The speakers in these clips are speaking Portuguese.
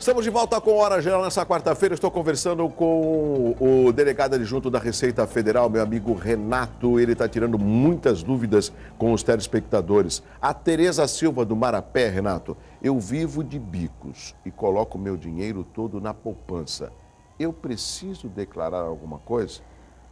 Estamos de volta com Hora Geral nessa quarta-feira. Estou conversando com o delegado adjunto da Receita Federal, meu amigo Renato. Ele está tirando muitas dúvidas com os telespectadores. A Tereza Silva do Marapé, Renato. Eu vivo de bicos e coloco meu dinheiro todo na poupança. Eu preciso declarar alguma coisa?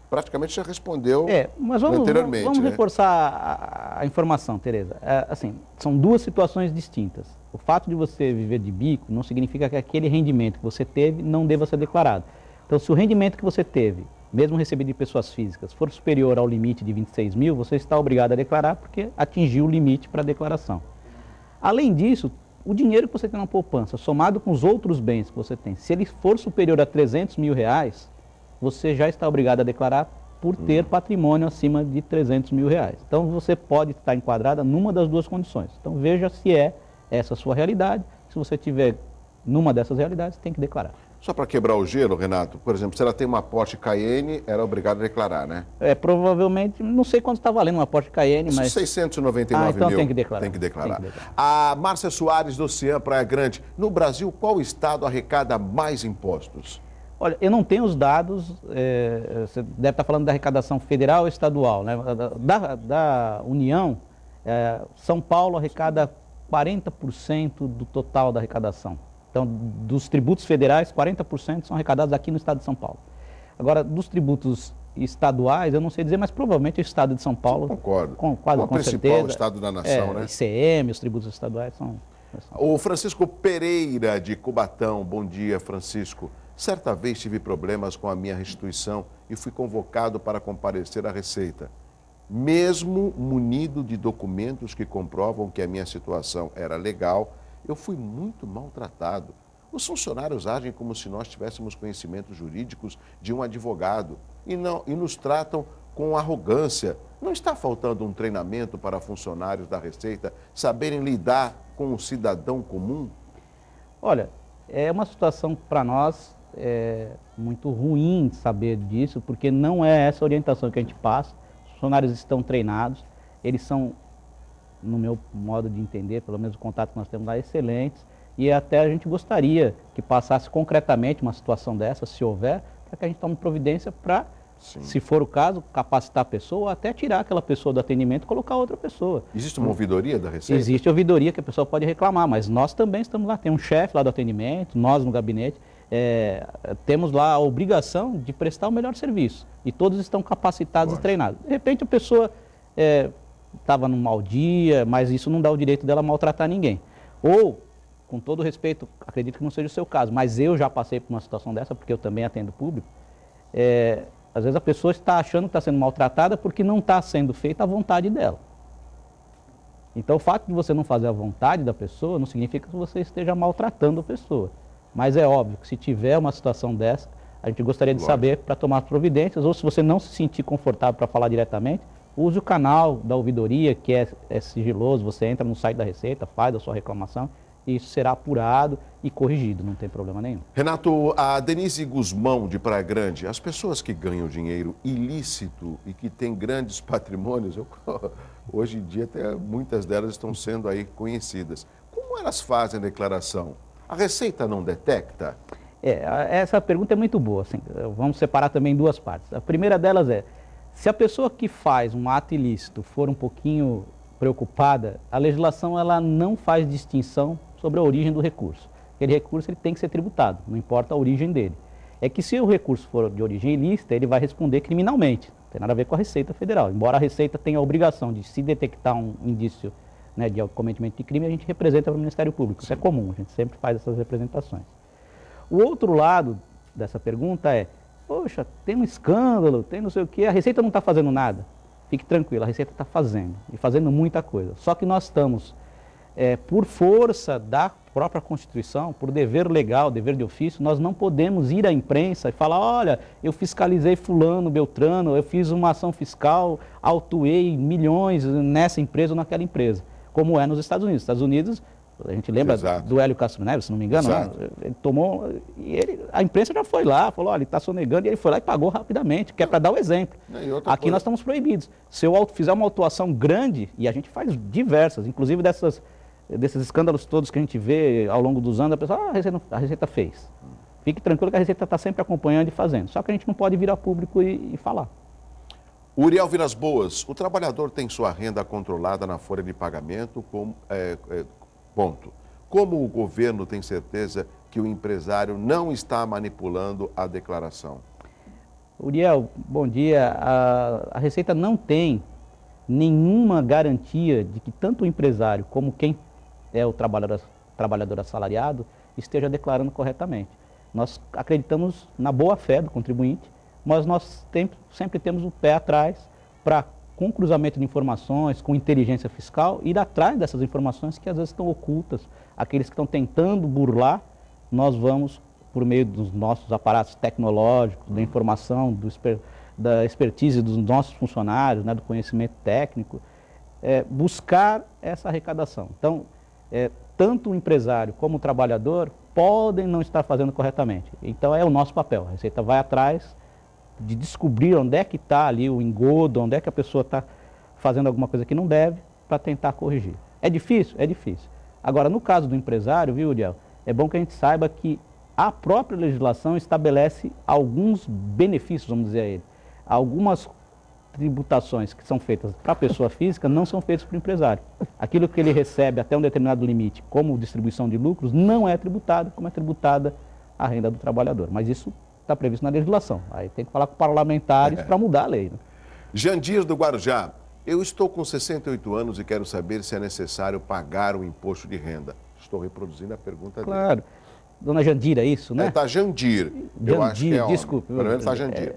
Praticamente já respondeu mas anteriormente. Vamos reforçar a informação, Tereza. Assim, são duas situações distintas. O fato de você viver de bico não significa que aquele rendimento que você teve não deva ser declarado. Então, se o rendimento que você teve, mesmo recebido de pessoas físicas, for superior ao limite de 26 mil, você está obrigado a declarar porque atingiu o limite para a declaração. Além disso, o dinheiro que você tem na poupança, somado com os outros bens que você tem, se ele for superior a 300 mil reais, você já está obrigado a declarar por ter patrimônio acima de 300 mil reais. Então, você pode estar enquadrada numa das duas condições. Então, veja se é essa a sua realidade. Se você tiver numa dessas realidades, tem que declarar. Só para quebrar o gelo, Renato, por exemplo, se ela tem uma Porsche Cayenne, ela é obrigada a declarar, né? Provavelmente, não sei quanto está valendo uma Porsche Cayenne, mas... 699 então mil. Tem que declarar. Tem que declarar. A Márcia Soares do Oceano, Praia Grande. No Brasil, qual estado arrecada mais impostos? Olha, eu não tenho os dados, você deve estar falando da arrecadação federal ou estadual, né? Da União, São Paulo arrecada 40% do total da arrecadação. Então, dos tributos federais, 40% são arrecadados aqui no estado de São Paulo. Agora, dos tributos estaduais, eu não sei dizer, mas provavelmente o estado de São Paulo... Concordo. Com principal certeza, estado da nação, né? ICM, os tributos estaduais são... O Francisco Pereira, de Cubatão. Bom dia, Francisco. Certa vez tive problemas com a minha restituição e fui convocado para comparecer à Receita. Mesmo munido de documentos que comprovam que a minha situação era legal, eu fui muito maltratado. Os funcionários agem como se nós tivéssemos conhecimentos jurídicos de um advogado e nos tratam com arrogância. Não está faltando um treinamento para funcionários da Receita saberem lidar com o cidadão comum? Olha, é uma situação para nós muito ruim saber disso, porque não é essa orientação que a gente passa. Os funcionários estão treinados, eles são, no meu modo de entender, pelo menos o contato que nós temos lá, excelentes, e até a gente gostaria que passasse concretamente uma situação dessa, se houver, para que a gente tome providência para, se for o caso, capacitar a pessoa ou até tirar aquela pessoa do atendimento e colocar outra pessoa. Existe uma ouvidoria da Receita? Existe ouvidoria que a pessoa pode reclamar, mas nós também estamos lá, tem um chefe lá do atendimento, nós no gabinete, temos lá a obrigação de prestar o melhor serviço e todos estão capacitados e treinados. De repente a pessoa estava num mau dia, mas isso não dá o direito dela maltratar ninguém. Ou, com todo respeito, acredito que não seja o seu caso, mas eu já passei por uma situação dessa, porque eu também atendo público. Às vezes a pessoa está achando que está sendo maltratada porque não está sendo feita a vontade dela. Então o fato de você não fazer a vontade da pessoa não significa que você esteja maltratando a pessoa. Mas é óbvio que se tiver uma situação dessa, a gente gostaria de saber para tomar providências, ou se você não se sentir confortável para falar diretamente, use o canal da ouvidoria, que é sigiloso, você entra no site da Receita, faz a sua reclamação, e isso será apurado e corrigido, não tem problema nenhum. Renato, a Denise Guzmão, de Praia Grande, as pessoas que ganham dinheiro ilícito e que têm grandes patrimônios, hoje em dia até muitas delas estão sendo aí conhecidas. Como elas fazem a declaração? A Receita não detecta? Essa pergunta é muito boa. Assim, vamos separar também em duas partes. A primeira delas se a pessoa que faz um ato ilícito for um pouquinho preocupada, a legislação ela não faz distinção sobre a origem do recurso. Aquele recurso ele tem que ser tributado, não importa a origem dele. É que se o recurso for de origem ilícita, ele vai responder criminalmente. Não tem nada a ver com a Receita Federal. Embora a Receita tenha a obrigação de, se detectar um indício de cometimento de crime, a gente representa para o Ministério Público. Isso é comum, a gente sempre faz essas representações. O outro lado dessa pergunta poxa, tem um escândalo, tem não sei o quê, a Receita não está fazendo nada. Fique tranquilo, a Receita está fazendo, e fazendo muita coisa. Só que nós estamos, por força da própria Constituição, por dever legal, dever de ofício, nós não podemos ir à imprensa e falar, olha, eu fiscalizei fulano, beltrano, eu fiz uma ação fiscal, autuei milhões nessa empresa ou naquela empresa. Como é nos Estados Unidos. Estados Unidos, a gente lembra do Hélio Castro Neves, se não me engano, né? Ele tomou, a imprensa já foi lá, falou, olha, ele está sonegando, e ele foi lá e pagou rapidamente, que é para dar o exemplo. Aqui nós estamos proibidos. Se eu fizer uma autuação grande, e a gente faz diversas, inclusive dessas desses escândalos todos que a gente vê ao longo dos anos, a pessoa, a Receita fez. Fique tranquilo que a Receita está sempre acompanhando e fazendo. Só que a gente não pode vir a público e falar. Uriel Vilas Boas, o trabalhador tem sua renda controlada na folha de pagamento, ponto. Como o governo tem certeza que o empresário não está manipulando a declaração? Uriel, bom dia. A Receita não tem nenhuma garantia de que tanto o empresário como quem é o trabalhador assalariado esteja declarando corretamente. Nós acreditamos na boa-fé do contribuinte, mas nós sempre temos o pé atrás para, com cruzamento de informações, com inteligência fiscal, ir atrás dessas informações que às vezes estão ocultas. Aqueles que estão tentando burlar, nós vamos, por meio dos nossos aparatos tecnológicos, da informação, da expertise dos nossos funcionários, né, do conhecimento técnico, buscar essa arrecadação. Então, tanto o empresário como o trabalhador podem não estar fazendo corretamente. Então, é o nosso papel. A Receita vai atrás de descobrir onde é que está ali o engodo, onde é que a pessoa está fazendo alguma coisa que não deve, para tentar corrigir. É difícil? É difícil. Agora, no caso do empresário, viu, Uriel, é bom que a gente saiba que a própria legislação estabelece alguns benefícios, vamos dizer a ele. Algumas tributações que são feitas para a pessoa física não são feitas para o empresário. Aquilo que ele recebe até um determinado limite, como distribuição de lucros, não é tributado, como é tributada a renda do trabalhador. Mas isso está previsto na legislação. Aí tem que falar com parlamentares para mudar a lei. Né? Jandir do Guarujá, eu estou com 68 anos e quero saber se é necessário pagar o imposto de renda. Estou reproduzindo a pergunta dele. Claro. Dona Jandir, é isso, né? Está Jandir. Eu acho que é desculpe. Pelo menos está Jandir.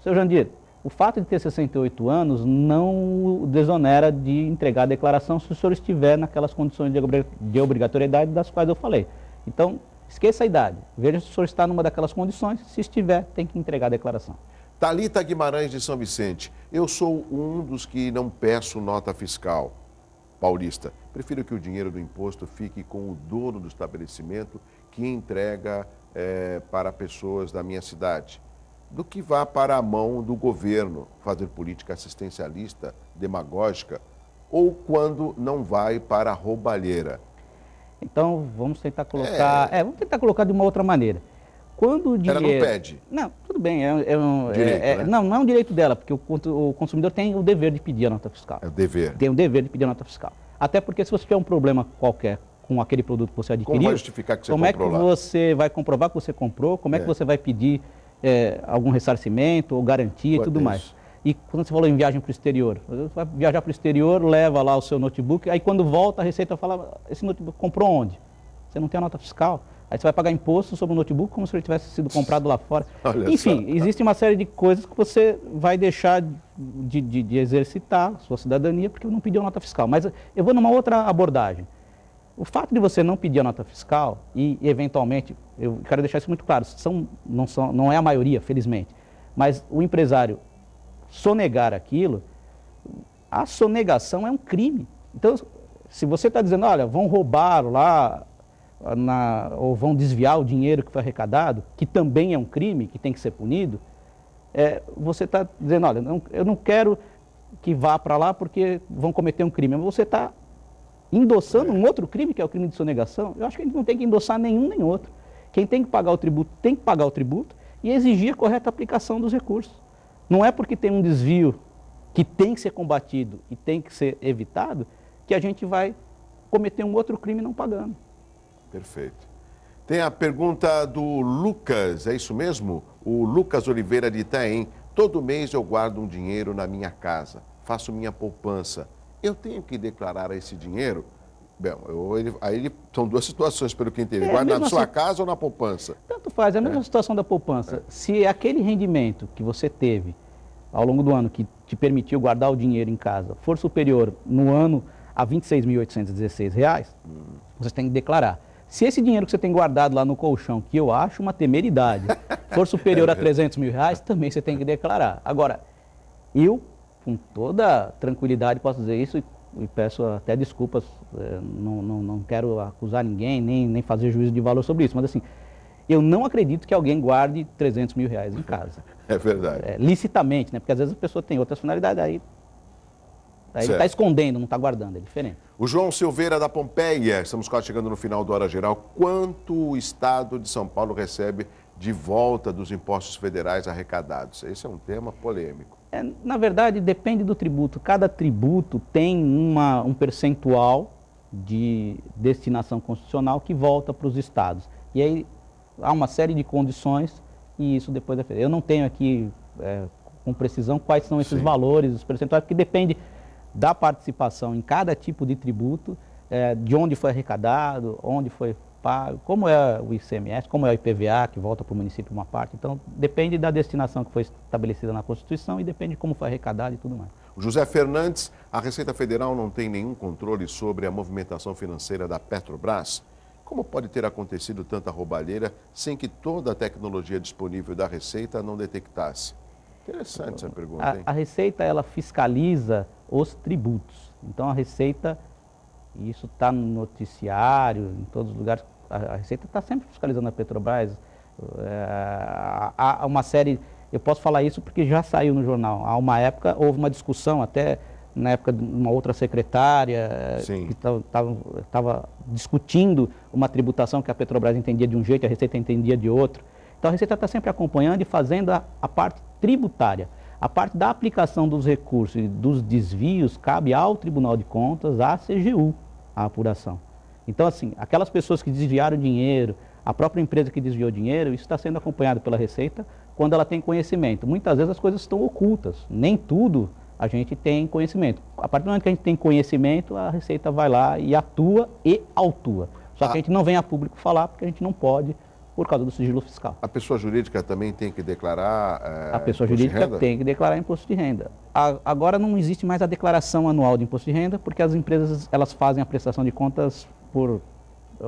Seu Jandir, o fato de ter 68 anos não o desonera de entregar a declaração se o senhor estiver naquelas condições de obrigatoriedade das quais eu falei. Então, esqueça a idade. Veja se o senhor está numa daquelas condições. Se estiver, tem que entregar a declaração. Thalita Guimarães de São Vicente. Eu sou um dos que não peço nota fiscal. Paulista. Prefiro que o dinheiro do imposto fique com o dono do estabelecimento que entrega para pessoas da minha cidade, do que vá para a mão do governo fazer política assistencialista, demagógica, ou quando não vai para a roubalheira. Então, vamos tentar colocar... vamos tentar colocar de uma outra maneira. Quando o dinheiro... Ela não pede. Não, tudo bem. Direito, né? Não é um direito dela, porque o consumidor tem o dever de pedir a nota fiscal. É o dever. Tem o dever de pedir a nota fiscal. Até porque se você tiver um problema qualquer com aquele produto que você adquiriu... Como vai justificar que você comprou? Como comprou é que você vai comprovar que você comprou? Como é que você vai pedir algum ressarcimento ou garantia e tudo mais? E quando você falou em viagem para o exterior, você vai viajar para o exterior, leva lá o seu notebook, aí quando volta a Receita fala, esse notebook comprou onde? Você não tem a nota fiscal. Aí você vai pagar imposto sobre o notebook como se ele tivesse sido comprado lá fora. Enfim, existe uma série de coisas que você vai deixar de exercitar a sua cidadania porque não pediu nota fiscal. Mas eu vou numa outra abordagem. O fato de você não pedir a nota fiscal e, eventualmente, eu quero deixar isso muito claro, não é a maioria, felizmente, mas o empresário sonegar aquilo, a sonegação é um crime. Então, se você está dizendo, olha, vão roubar lá, ou vão desviar o dinheiro que foi arrecadado, que também é um crime, que tem que ser punido, você está dizendo, olha, eu não quero que vá para lá porque vão cometer um crime. Mas você está endossando um outro crime, que é o crime de sonegação. Eu acho que a gente não tem que endossar nenhum nem outro. Quem tem que pagar o tributo, tem que pagar o tributo e exigir a correta aplicação dos recursos. Não é porque tem um desvio que tem que ser combatido e tem que ser evitado, que a gente vai cometer um outro crime não pagando. Perfeito. Tem a pergunta do Lucas, é isso mesmo? O Lucas Oliveira de Itaém. Todo mês eu guardo um dinheiro na minha casa, faço minha poupança. Eu tenho que declarar esse dinheiro? Bem, aí são duas situações, pelo que entendi. Guarda na sua casa ou na poupança? Tanto faz, é a mesma situação da poupança. Se aquele rendimento que você teve ao longo do ano, que te permitiu guardar o dinheiro em casa, for superior no ano a R$ 26.816, você tem que declarar. Se esse dinheiro que você tem guardado lá no colchão, que eu acho uma temeridade, for superior a R$300 mil, também você tem que declarar. Agora, eu, com toda tranquilidade, posso dizer isso e peço até desculpas, não quero acusar ninguém, nem fazer juízo de valor sobre isso, mas assim, eu não acredito que alguém guarde R$300 mil em casa. É verdade. Licitamente, né? Porque às vezes a pessoa tem outras finalidades, aí Ele está escondendo, não está guardando, é diferente. O João Silveira da Pompeia, estamos quase chegando no final do Hora Geral. Quanto o Estado de São Paulo recebe de volta dos impostos federais arrecadados? Esse é um tema polêmico. Na verdade, depende do tributo. Cada tributo tem um percentual de destinação constitucional que volta para os estados. E aí há uma série de condições e isso depois é feito. Eu não tenho aqui com precisão quais são esses valores, os percentuais, porque depende da participação em cada tipo de tributo, de onde foi arrecadado, onde foi pago, como é o ICMS, como é o IPVA, que volta para o município uma parte. Então, depende da destinação que foi estabelecida na Constituição e depende de como foi arrecadado e tudo mais. O José Fernandes, a Receita Federal não tem nenhum controle sobre a movimentação financeira da Petrobras? Como pode ter acontecido tanta roubalheira sem que toda a tecnologia disponível da Receita não detectasse? Interessante essa pergunta, hein? A Receita, ela fiscaliza os tributos. Então, a Receita, e isso está no noticiário, em todos os lugares, a Receita está sempre fiscalizando a Petrobras. Há uma série, eu posso falar isso porque já saiu no jornal. Há uma época, houve uma discussão, até na época de uma outra secretária, que estava discutindo uma tributação que a Petrobras entendia de um jeito e a Receita entendia de outro. Então, a Receita está sempre acompanhando e fazendo a parte tributária. A parte da aplicação dos recursos e dos desvios cabe ao Tribunal de Contas, à CGU, a apuração. Então, assim, aquelas pessoas que desviaram dinheiro, a própria empresa que desviou dinheiro, isso está sendo acompanhado pela Receita quando ela tem conhecimento. Muitas vezes as coisas estão ocultas, nem tudo a gente tem conhecimento. A partir do momento que a gente tem conhecimento, a Receita vai lá e atua e autua. Só que a gente não vem a público falar porque a gente não pode, por causa do sigilo fiscal. A pessoa jurídica também tem que declarar a pessoa jurídica tem que declarar imposto de renda. Agora não existe mais a declaração anual de imposto de renda, porque as empresas elas fazem a prestação de contas por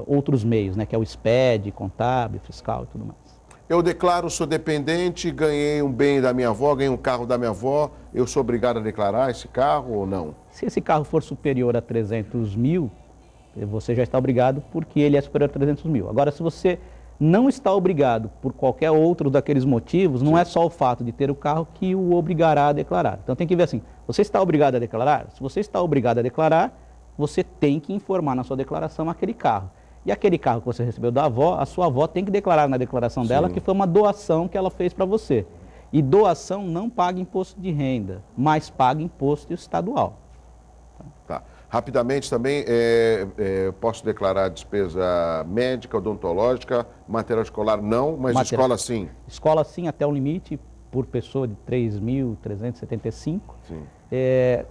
outros meios, né, que é o SPED, contábil, fiscal e tudo mais. Eu declaro, sou dependente, ganhei um bem da minha avó, ganhei um carro da minha avó, eu sou obrigado a declarar esse carro ou não? Se esse carro for superior a 300 mil, você já está obrigado porque ele é superior a 300 mil. Agora, se você não está obrigado por qualquer outro daqueles motivos, não é só o fato de ter o carro que o obrigará a declarar. Então tem que ver assim, você está obrigado a declarar? Se você está obrigado a declarar, você tem que informar na sua declaração aquele carro. E aquele carro que você recebeu da avó, a sua avó tem que declarar na declaração dela que foi uma doação que ela fez para você. E doação não paga imposto de renda, mas paga imposto estadual. Tá. Rapidamente também, posso declarar despesa médica, odontológica, material escolar não, mas escola sim? Escola sim, até o limite, por pessoa de 3.375.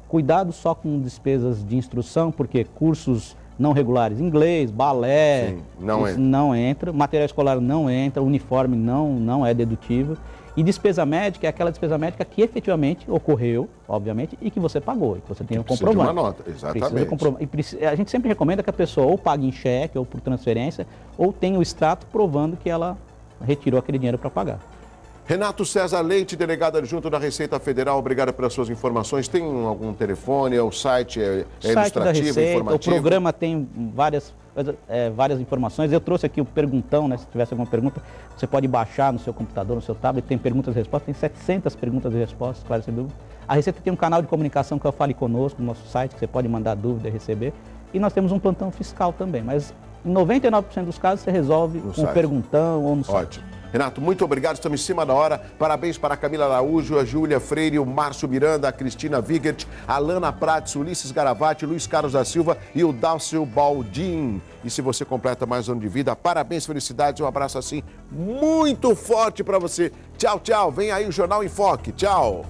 Cuidado só com despesas de instrução, porque cursos não regulares, inglês, balé, não entra, material escolar não entra, uniforme não é dedutível. E despesa médica é aquela despesa médica que efetivamente ocorreu, obviamente, e que você pagou, e que você tem um comprovante. Precisa de uma nota, exatamente. E a gente sempre recomenda que a pessoa ou pague em cheque ou por transferência, ou tenha o extrato provando que ela retirou aquele dinheiro para pagar. Renato César Leite, delegado adjunto da Receita Federal, obrigado pelas suas informações. Tem algum telefone, o site é ilustrativo, da Receita, informativo? O programa tem várias informações. Eu trouxe aqui o perguntão, né? Se tivesse alguma pergunta, você pode baixar no seu computador, no seu tablet, tem perguntas e respostas, tem 700 perguntas e respostas, claro, sem dúvida. A Receita tem um canal de comunicação que é o Fale Conosco, no nosso site, que você pode mandar dúvida e receber. E nós temos um plantão fiscal também, mas em 99% dos casos você resolve com o perguntão ou no site. Ótimo. Renato, muito obrigado, estamos em cima da hora. Parabéns para a Camila Araújo, a Júlia Freire, o Márcio Miranda, a Cristina Vigert, a Lana Prates, Ulisses Garavati, Luiz Carlos da Silva e o Dácio Baldin. E se você completa mais um ano de vida, parabéns, felicidades, um abraço assim muito forte para você. Tchau, tchau. Vem aí o Jornal em Foque. Tchau.